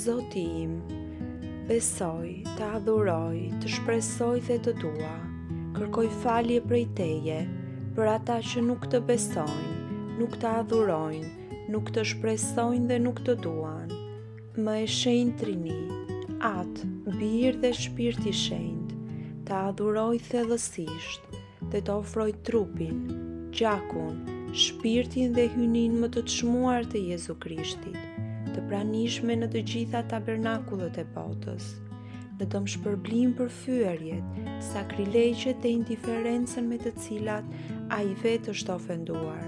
Zoti im, besoj, të adhuroj, të shpresoj dhe të dua, kërkoj falje prej Teje, për ata që nuk të besojnë, nuk të adhurojnë, nuk të shpresojnë dhe nuk të duan. Më e shenjtë Trini, Atë, Birë dhe Shpirti i Shenjtë, të adhuroj thellësisht dhe të ofroj trupin, gjakun, shpirtin dhe hynin më të çmuar të Jezu Krishtit, të pranishme në të gjitha tabernakullet e botës, në dëmshpërblim për fyerjet, sakrilegjet dhe indiferencën me të cilat ai vetë është ofenduar,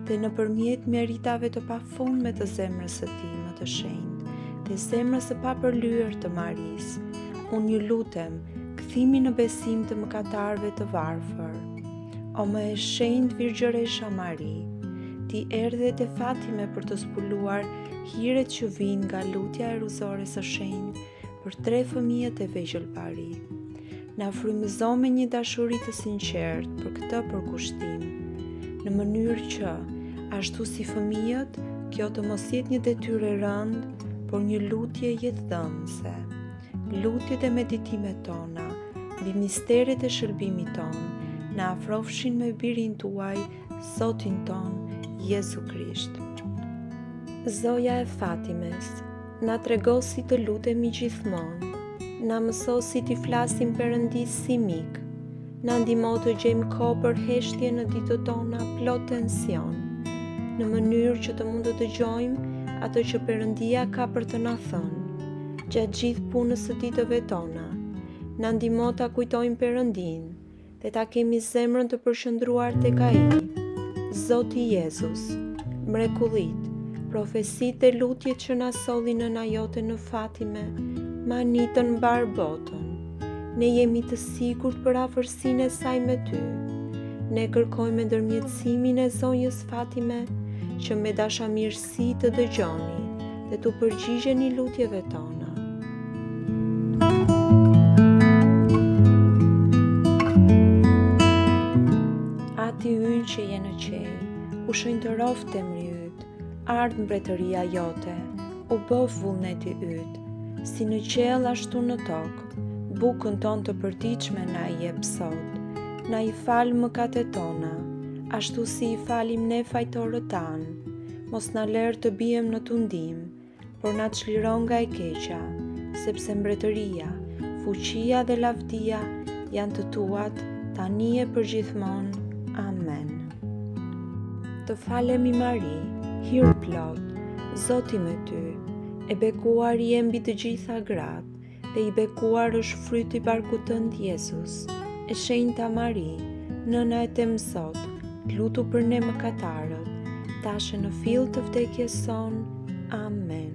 dhe nëpërmjet meritave të pafundme të zemrës së tij më të shenjtë, dhe zemrës së papërlyer të Marisë, unë ju lutem, kthimi në besim të mëkatarëve të varfër. O më e shenjtë Virgjëresha Mari, ti erdhe te Fatime për të zbuluar hiret që vijnë nga lutja e ruzore së shenjtë për 3 fëmijët e vegjël pari. Na frymëzo me një dashuri të sinqertë për këtë përkushtim, në mënyrë që, ashtu si fëmijët, kjo të mos jetë një detyrë e rëndë, por një lutje jetëdhënëse. Lutjet e meditimet tona, mbi misteret e shërbimit ton, na afrofshin me birin tuaj, Zotin ton, Jezu Krisht. Zoja e Fatimes, na trego si të lutemi gjithmonë, na mëso si t'i flasim Perëndis si mik, na ndihmo të gjejmë kohë për heshtje në ditët tona plot tension, në mënyrë që të mund të dëgjojmë atë që Perëndia ka për të na thënë, gjatë gjithë punës së ditëve tona. Na ndihmo ta kujtojmë Perëndin dhe ta kemi zemrën të përqendruar tek ai. Zoti Jezus, mrekullit, profesit dhe lutjet që na solli nëna jote në Fatime, ma nitën mbar botën. Ne jemi të sigurt për afërsinë e saj me ty. Ne kërkojmë ndërmjetësimin e zonjës Fatime, që me dashamirësi të dëgjoni dhe të përgjigjeni lutjeve tona. Ati ynë që je në qej, u shenjtëroft emri yt, ardh mbretëria jote, u bëf vullneti yt, si në qell ashtu në tokë, bukën ton të përditshme na i jep sot, na i fal mëkatet tona, ashtu si i falim ne fajtorët tanë, mos na lër të bijem në tundim, por na çliron nga e keqja, sepse mbretëria, fuqia dhe lavdia janë të tuat, tani e përgjithmonë. Amen. Të falemi Mari, hir plot, Zoti me ty, e bekuar je mbi të gjitha gratë, dhe i bekuar është fryti i barkut tënd Jezus. E shenjta Mari, nëna e tem Zot, lutu për ne mëkatarët, tashe në fill të vdekjes son. Amen.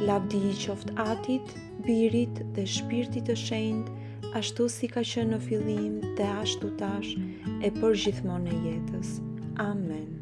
Lavdi i qoft Atit, Birit dhe Shpirtit të Shenjtë, ashtu si ka qenë në fillim dhe ashtu tash e përgjithmonë e jetës. Amen.